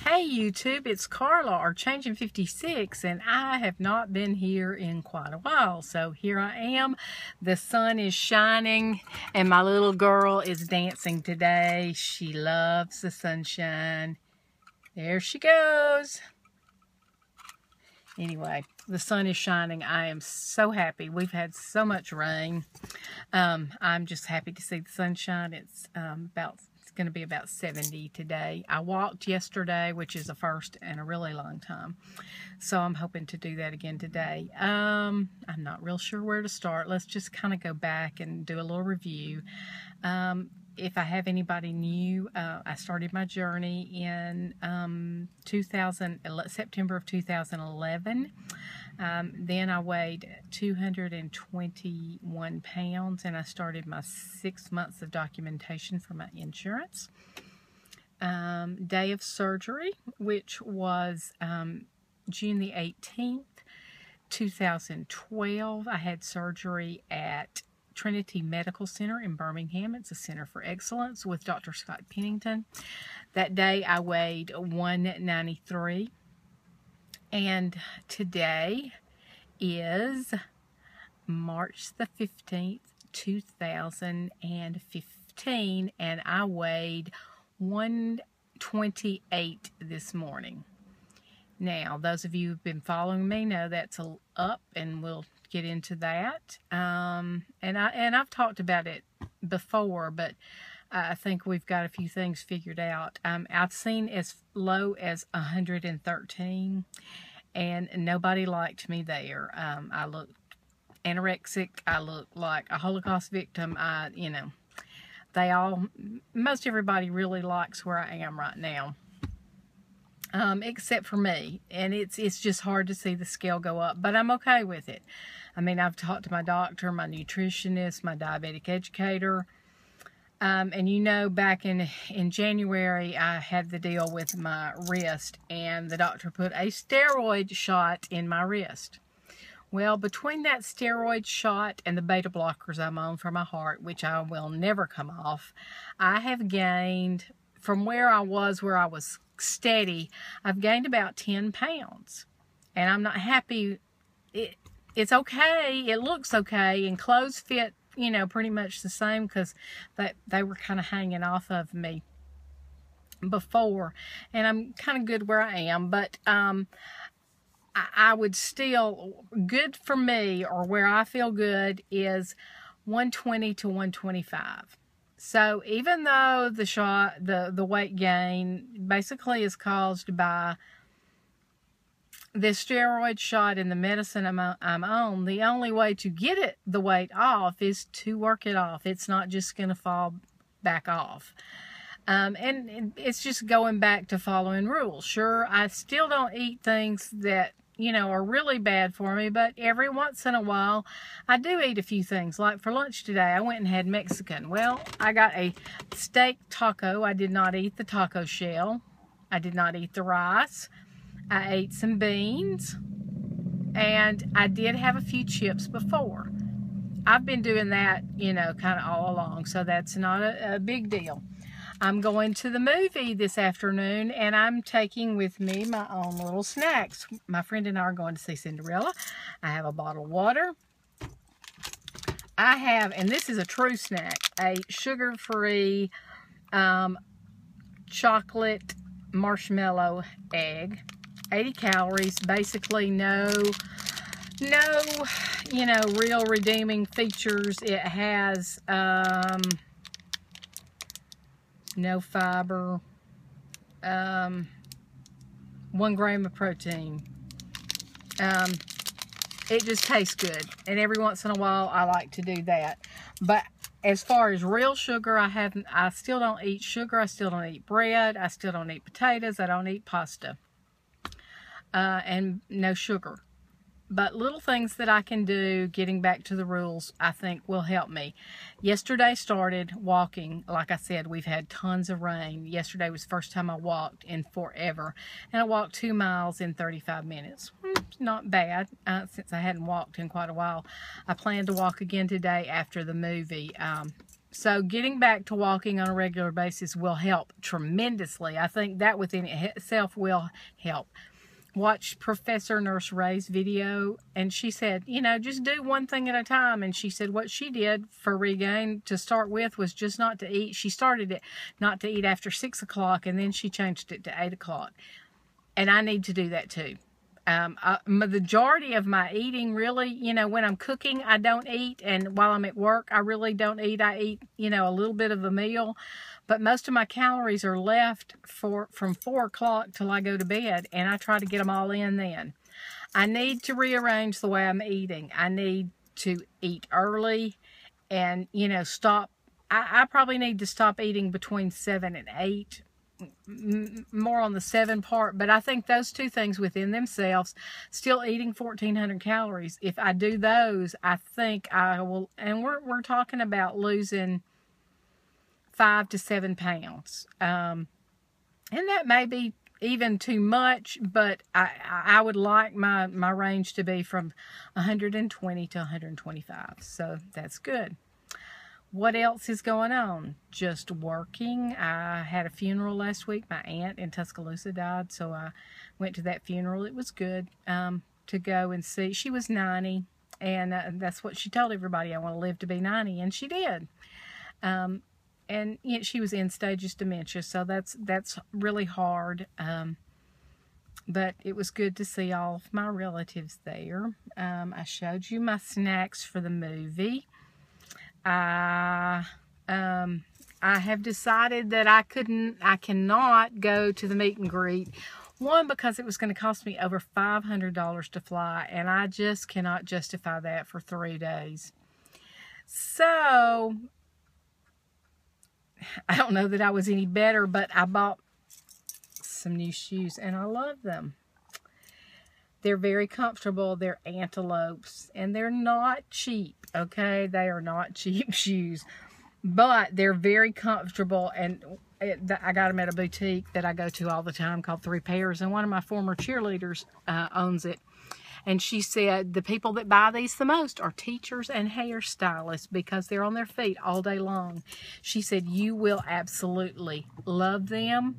Hey YouTube, it's Carla or Changing 56, and I have not been here in quite a while. So here I am. The sun is shining and my little girl is dancing today. She loves the sunshine. There she goes. Anyway, the sun is shining. I am so happy. We've had so much rain. I'm just happy to see the sunshine. It's going to be about 70 today. I walked yesterday, which is a first in a really long time. So I'm hoping to do that again today. I'm not real sure where to start. Let's just kind of go back and do a little review. If I have anybody new, I started my journey in September of 2011. Then I weighed 221 pounds and I started my 6 months of documentation for my insurance. Day of surgery, which was June the 18th, 2012. I had surgery at Trinity Medical Center in Birmingham. It's a center for excellence with Dr. Scott Pennington. That day I weighed 193. And today is March the 15th, 2015, and I weighed 128 this morning. Now, those of you who've been following me know that's up, and we'll get into that. And I've talked about it before, but I think we've got a few things figured out. I've seen as low as 113, and nobody liked me there. I looked anorexic. I looked like a Holocaust victim. Most everybody really likes where I am right now. Except for me, and it's just hard to see the scale go up, but I'm okay with it. I mean, I've talked to my doctor, my nutritionist, my diabetic educator, and you know, back in January, I had the deal with my wrist, and the doctor put a steroid shot in my wrist. Well, between that steroid shot and the beta blockers I'm on for my heart, which I will never come off, I have gained, from where I was steady, I've gained about 10 pounds, and I'm not happy. It's okay, it looks okay, and clothes fit, you know, pretty much the same, because they were kind of hanging off of me before, and I'm kind of good where I am, but I would still, good for me, or where I feel good, is 120 to 125. So even though the weight gain basically is caused by the steroid shot and the medicine I'm on, the only way to get the weight off is to work it off. It's not just going to fall back off. And it's just going back to following rules. Sure, I still don't eat things that, you know, are really bad for me, but every once in a while I do eat a few things. Like for lunch today, I went and had Mexican. Well, I got a steak taco. I did not eat the taco shell. I did not eat the rice. I ate some beans, and I did have a few chips before. I've been doing that, you know, kind of all along, so that's not a big deal. I'm going to the movie this afternoon, and I'm taking with me my own little snacks. My friend and I are going to see Cinderella. I have a bottle of water. I have, and this is a true snack, a sugar-free chocolate marshmallow egg. 80 calories, basically no, you know, real redeeming features. It has no fiber, 1 gram of protein. It just tastes good, and every once in a while I like to do that. But as far as real sugar, I still don't eat sugar. I still don't eat bread. I still don't eat potatoes. I don't eat pasta. And no sugar. But little things that I can do, getting back to the rules, I think will help me. Yesterday started walking. Like I said, we've had tons of rain. Yesterday was the first time I walked in forever. And I walked 2 miles in 35 minutes. Not bad, since I hadn't walked in quite a while. I plan to walk again today after the movie. So getting back to walking on a regular basis will help tremendously. I think that within itself will help. Watched Professor Nurse Ray's video, and she said, you know, just do one thing at a time. And she said what she did for Regain to start with was just not to eat. She started it not to eat after 6 o'clock, and then she changed it to 8 o'clock. And I need to do that too. The majority of my eating really, you know, when I'm cooking, I don't eat. And while I'm at work, I really don't eat. I eat, you know, a little bit of a meal. But most of my calories are left from 4 o'clock till I go to bed. And I try to get them all in then. I need to rearrange the way I'm eating. I need to eat early and, you know, stop. I probably need to stop eating between 7 and 8. More on the 7 part, but I think those two things within themselves, still eating 1,400 calories, if I do those, I think I will, and we're talking about losing 5 to 7 pounds, and that may be even too much, but I would like my range to be from 120 to 125, so that's good. What else is going on? Just working. I had a funeral last week. My aunt in Tuscaloosa died, so I went to that funeral. It was good to go and see. She was 90, and that's what she told everybody, I want to live to be 90, and she did. And you know, she was in stages dementia, so that's really hard. But it was good to see all of my relatives there. I showed you my snacks for the movie. I have decided that I cannot go to the meet and greet. One, because it was going to cost me over $500 to fly, and I just cannot justify that for 3 days. So, I don't know that I was any better, but I bought some new shoes, and I love them. They're very comfortable. They're antelopes, and they're not cheap, okay? They are not cheap shoes, but they're very comfortable, and I got them at a boutique that I go to all the time called 3 Pairs, and one of my former cheerleaders owns it, and she said the people that buy these the most are teachers and hairstylists because they're on their feet all day long. She said you will absolutely love them.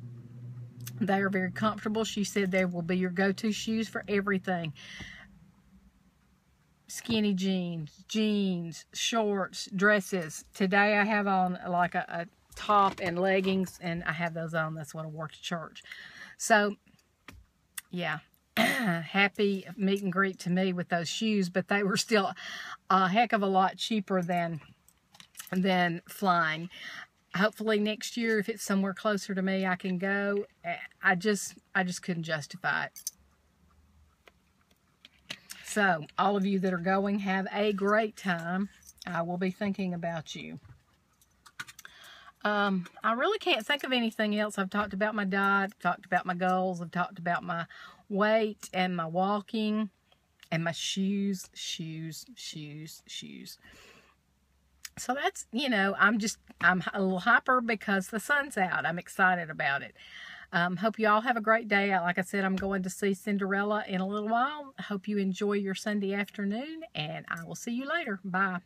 They are very comfortable. She said they will be your go-to shoes for everything. Skinny jeans, shorts, dresses. Today I have on like a top and leggings, and I have those on. That's what I wore to church. So, yeah. Happy meet and greet to me with those shoes, but they were still a heck of a lot cheaper than flying. Hopefully next year, if it's somewhere closer to me, I can go. I just couldn't justify it. So, all of you that are going, have a great time. I will be thinking about you. I really can't think of anything else. I've talked about my diet, I've talked about my goals, I've talked about my weight and my walking and my shoes. So that's, you know, I'm a little hyper because the sun's out. I'm excited about it. Hope you all have a great day. Like I said, I'm going to see Cinderella in a little while. Hope you enjoy your Sunday afternoon, and I will see you later. Bye.